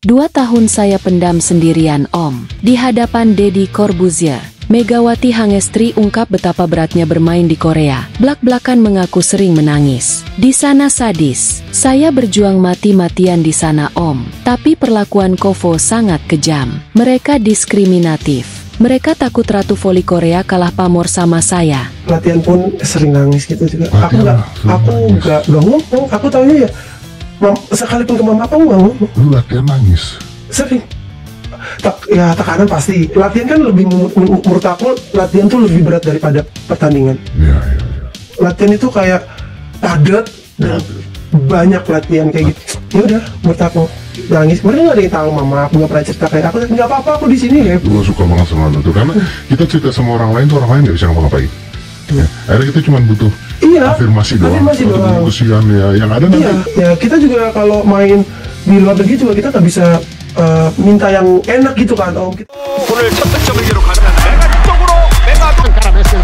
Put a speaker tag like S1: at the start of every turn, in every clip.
S1: 2 tahun saya pendam sendirian Om. Di hadapan Deddy Corbuzier, Megawati Hangestri ungkap betapa beratnya bermain di Korea. Blak-blakan mengaku sering menangis. Di sana sadis. Saya berjuang mati-matian di sana Om. Tapi perlakuan Kovo sangat kejam. Mereka diskriminatif. Mereka takut Ratu Voli Korea kalah pamor sama saya.
S2: Latihan pun sering nangis gitu juga. Aku nggak ngomong. Aku taunya ya, sekalipun ke mama aku nggak ngomong.
S3: Lu latihan nangis?
S2: Sering. Tekanan pasti. Latihan kan lebih, menurut aku latihan tuh lebih berat daripada pertandingan.
S3: Iya.
S2: Latihan itu kayak padat dan banyak latihan kayak gitu. Ya udah, menurut aku nangis. Mereka nggak ada yang tahu, mama aku nggak pernah cerita kayak aku. Nggak apa-apa, aku di sini ya.
S3: Gue suka banget sama lu tuh, karena kita cerita sama orang lain tuh orang lain nggak bisa ngapa-ngapain. Ya, akhirnya kita cuma butuh afirmasi doang. Kesian ya, yang ada nanti.
S2: Ya kita juga kalau main di luar negeri juga kita nggak bisa minta yang enak gitu kan Om.
S4: 오늘 첫 득점을 기록하는 메가 쪽으로 메가 angkara Messi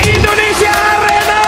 S4: Indonesia Arena.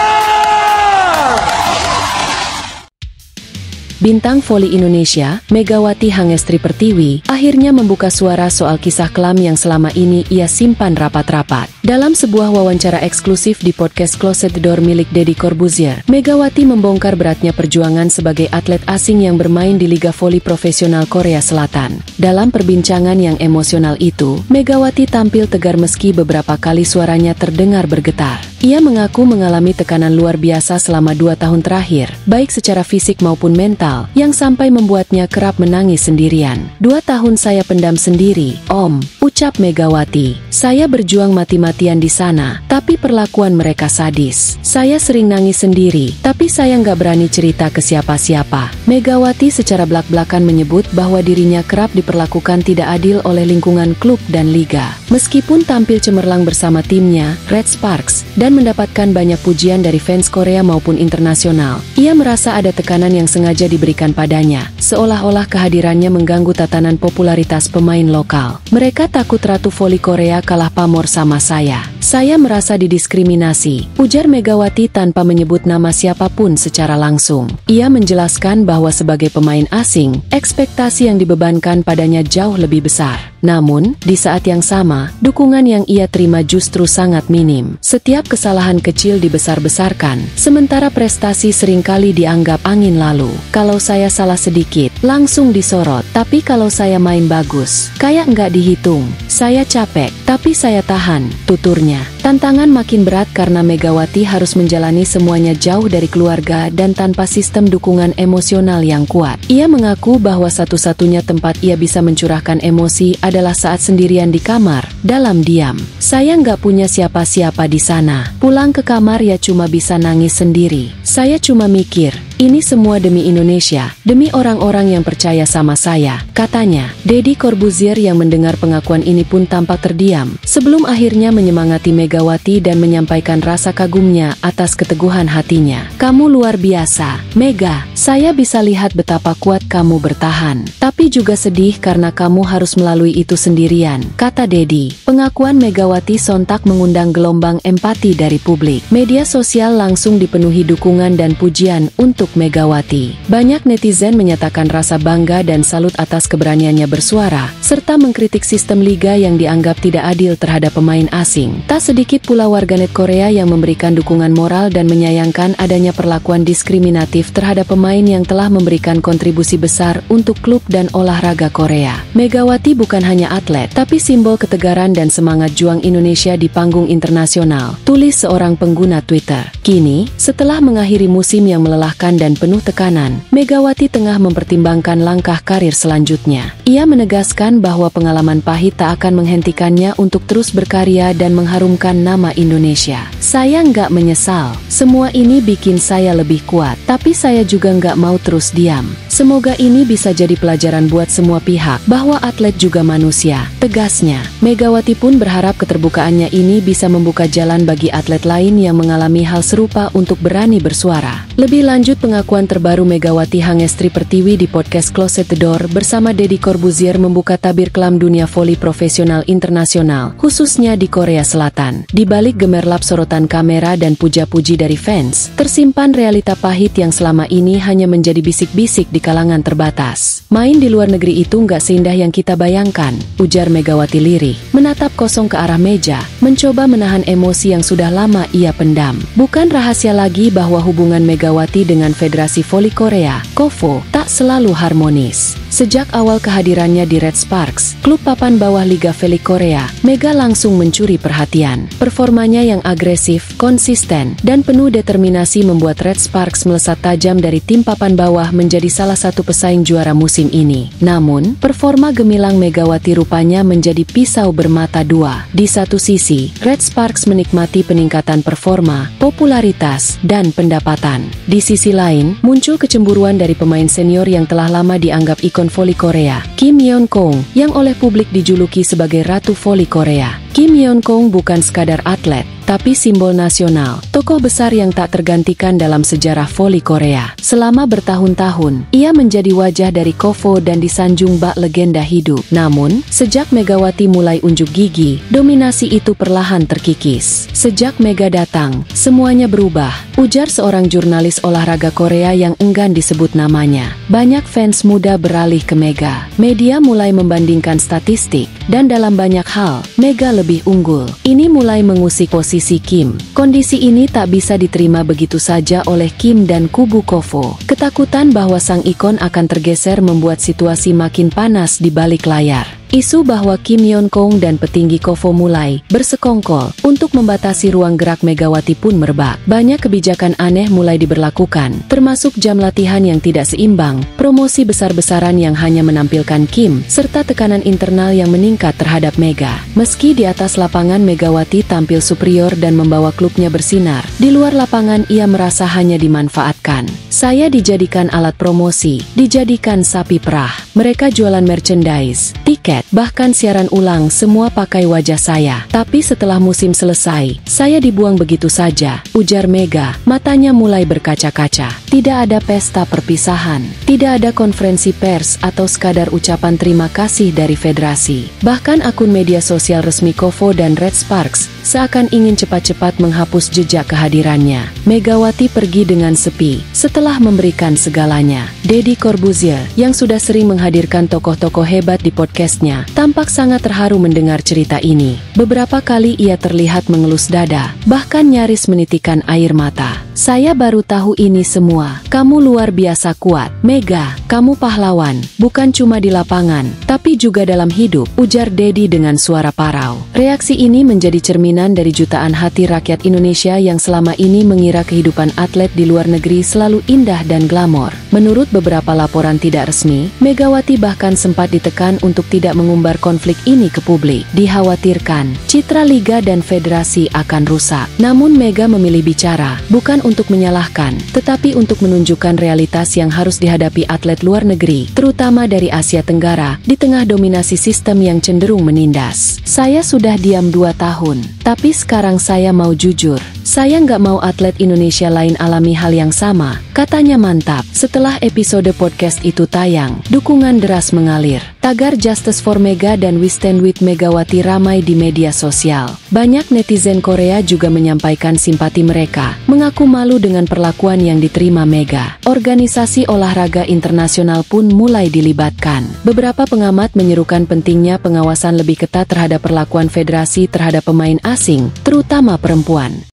S1: Bintang voli Indonesia, Megawati Hangestri Pertiwi, akhirnya membuka suara soal kisah kelam yang selama ini ia simpan rapat-rapat. Dalam sebuah wawancara eksklusif di podcast Closet the Door milik Deddy Corbuzier, Megawati membongkar beratnya perjuangan sebagai atlet asing yang bermain di Liga Voli Profesional Korea Selatan. Dalam perbincangan yang emosional itu, Megawati tampil tegar meski beberapa kali suaranya terdengar bergetar. Ia mengaku mengalami tekanan luar biasa selama 2 tahun terakhir, baik secara fisik maupun mental, yang sampai membuatnya kerap menangis sendirian. 2 tahun saya pendam sendiri, Om, ucap Megawati. Saya berjuang mati-matian di sana, tapi perlakuan mereka sadis. Saya sering nangis sendiri, tapi saya nggak berani cerita ke siapa-siapa. Megawati secara belak-belakan menyebut bahwa dirinya kerap diperlakukan tidak adil oleh lingkungan klub dan liga. Meskipun tampil cemerlang bersama timnya, Red Sparks, dan mendapatkan banyak pujian dari fans Korea maupun internasional, ia merasa ada tekanan yang sengaja diberikan padanya, seolah-olah kehadirannya mengganggu tatanan popularitas pemain lokal. Mereka takut Ratu Voli Korea kalah pamor sama saya. Saya merasa didiskriminasi, ujar Megawati tanpa menyebut nama siapapun secara langsung. Ia menjelaskan bahwa sebagai pemain asing, ekspektasi yang dibebankan padanya jauh lebih besar. Namun, di saat yang sama, dukungan yang ia terima justru sangat minim. Setiap kesalahan kecil dibesar-besarkan, sementara prestasi seringkali dianggap angin lalu. Kalau saya salah sedikit, langsung disorot. Tapi kalau saya main bagus, kayak nggak dihitung. Saya capek, tapi saya tahan, tuturnya. Tantangan makin berat karena Megawati harus menjalani semuanya jauh dari keluarga dan tanpa sistem dukungan emosional yang kuat. Ia mengaku bahwa satu-satunya tempat ia bisa mencurahkan emosi adalah saat sendirian di kamar, dalam diam. Saya nggak punya siapa-siapa di sana. Pulang ke kamar ya cuma bisa nangis sendiri. Saya cuma mikir, ini semua demi Indonesia, demi orang-orang yang percaya sama saya, katanya. Deddy Corbuzier yang mendengar pengakuan ini pun tampak terdiam, sebelum akhirnya menyemangati Megawati dan menyampaikan rasa kagumnya atas keteguhan hatinya. Kamu luar biasa, Mega. Saya bisa lihat betapa kuat kamu bertahan. Tapi juga sedih karena kamu harus melalui itu sendirian, kata Deddy. Pengakuan Megawati sontak mengundang gelombang empati dari publik. Media sosial langsung dipenuhi dukungan dan pujian untuk Megawati. Banyak netizen menyatakan rasa bangga dan salut atas keberaniannya bersuara, serta mengkritik sistem liga yang dianggap tidak adil terhadap pemain asing. Tak sedikit pula warganet Korea yang memberikan dukungan moral dan menyayangkan adanya perlakuan diskriminatif terhadap pemain yang telah memberikan kontribusi besar untuk klub dan olahraga Korea. Megawati bukan hanya atlet, tapi simbol ketegaran dan semangat juang Indonesia di panggung internasional, tulis seorang pengguna Twitter. Kini, setelah mengakhiri musim yang melelahkan dan penuh tekanan, Megawati tengah mempertimbangkan langkah karir selanjutnya. Ia menegaskan bahwa pengalaman pahit tak akan menghentikannya untuk terus berkarya dan mengharumkan nama Indonesia. Saya nggak menyesal. Semua ini bikin saya lebih kuat, tapi saya juga nggak mau terus diam. Semoga ini bisa jadi pelajaran buat semua pihak bahwa atlet juga manusia, tegasnya. Megawati pun berharap keterbukaannya ini bisa membuka jalan bagi atlet lain yang mengalami hal serupa untuk berani bersuara. Lebih lanjut, pengakuan terbaru Megawati Hangestri Pertiwi di podcast Close the Door bersama Deddy Corbuzier membuka tabir kelam dunia voli profesional internasional, khususnya di Korea Selatan. Di balik gemerlap sorotan kamera dan puja-puji dari fans, tersimpan realita pahit yang selama ini hanya menjadi bisik-bisik di kalangan terbatas. Main di luar negeri itu nggak seindah yang kita bayangkan, ujar Megawati lirih, menatap kosong ke arah meja, mencoba menahan emosi yang sudah lama ia pendam. Bukan rahasia lagi bahwa hubungan Megawati dengan Federasi Voli Korea, KOVO, tak selalu harmonis. Sejak awal kehadirannya di Red Sparks, klub papan bawah Liga Voli Korea, Mega langsung mencuri perhatian. Performanya yang agresif, konsisten, dan penuh determinasi membuat Red Sparks melesat tajam dari tim papan bawah menjadi salah satu pesaing juara musim ini. Namun, performa gemilang Megawati rupanya menjadi pisau bermata dua. Di satu sisi, Red Sparks menikmati peningkatan performa, popularitas, dan pendapatan. Di sisi lain, muncul kecemburuan dari pemain senior yang telah lama dianggap ikon voli Korea, Kim Yeon-kong, yang oleh publik dijuluki sebagai Ratu Voli Korea. Kim Yeon-kong bukan sekadar atlet, tapi simbol nasional, tokoh besar yang tak tergantikan dalam sejarah voli Korea. Selama bertahun-tahun, ia menjadi wajah dari KOVO dan disanjung bak legenda hidup. Namun, sejak Megawati mulai unjuk gigi, dominasi itu perlahan terkikis. Sejak Mega datang, semuanya berubah, ujar seorang jurnalis olahraga Korea yang enggan disebut namanya. Banyak fans muda beralih ke Mega. Media mulai membandingkan statistik, dan dalam banyak hal, Mega lebih unggul. Ini mulai mengusik posisi Kim. Kondisi ini tak bisa diterima begitu saja oleh Kim dan kubu KOVO. Ketakutan bahwa sang ikon akan tergeser membuat situasi makin panas di balik layar. Isu bahwa Kim Yeon-kong dan petinggi KOVO mulai bersekongkol untuk membatasi ruang gerak Megawati pun merebak. Banyak kebijakan aneh mulai diberlakukan, termasuk jam latihan yang tidak seimbang, promosi besar-besaran yang hanya menampilkan Kim, serta tekanan internal yang meningkat terhadap Mega. Meski di atas lapangan Megawati tampil superior dan membawa klubnya bersinar, di luar lapangan ia merasa hanya dimanfaatkan. Saya dijadikan alat promosi, dijadikan sapi perah. Mereka jualan merchandise, tiket, bahkan siaran ulang, semua pakai wajah saya. Tapi setelah musim selesai, saya dibuang begitu saja, ujar Mega. Matanya mulai berkaca-kaca. Tidak ada pesta perpisahan, tidak ada konferensi pers atau sekadar ucapan terima kasih dari federasi. Bahkan akun media sosial resmi KOVO dan Red Sparks seakan ingin cepat-cepat menghapus jejak kehadirannya. Megawati pergi dengan sepi, setelah memberikan segalanya. Deddy Corbuzier, yang sudah sering menghadirkan tokoh-tokoh hebat di podcastnya, tampak sangat terharu mendengar cerita ini. Beberapa kali ia terlihat mengelus dada, bahkan nyaris menitikan air mata. Saya baru tahu ini semua. Kamu luar biasa kuat. Mega, kamu pahlawan, bukan cuma di lapangan, tapi juga dalam hidup, ujar Deddy dengan suara parau. Reaksi ini menjadi cerminan dari jutaan hati rakyat Indonesia yang selama ini mengira kehidupan atlet di luar negeri selalu indah dan glamor. Menurut beberapa laporan tidak resmi, Megawati bahkan sempat ditekan untuk tidak mengumbar konflik ini ke publik. Dikhawatirkan, citra liga dan federasi akan rusak. Namun Mega memilih bicara, bukan untuk menyalahkan, tetapi untuk menunjukkan realitas yang harus dihadapi atlet luar negeri, terutama dari Asia Tenggara, di tengah dominasi sistem yang cenderung menindas. Saya sudah diam 2 tahun, tapi sekarang saya mau jujur. Saya nggak mau atlet Indonesia lain alami hal yang sama, katanya mantap. Setelah episode podcast itu tayang, dukungan deras mengalir. Tagar Justice for Mega dan We Stand with Megawati ramai di media sosial. Banyak netizen Korea juga menyampaikan simpati mereka, mengaku malu dengan perlakuan yang diterima Mega. Organisasi olahraga internasional pun mulai dilibatkan. Beberapa pengamat menyerukan pentingnya pengawasan lebih ketat terhadap perlakuan federasi terhadap pemain asing, terutama perempuan.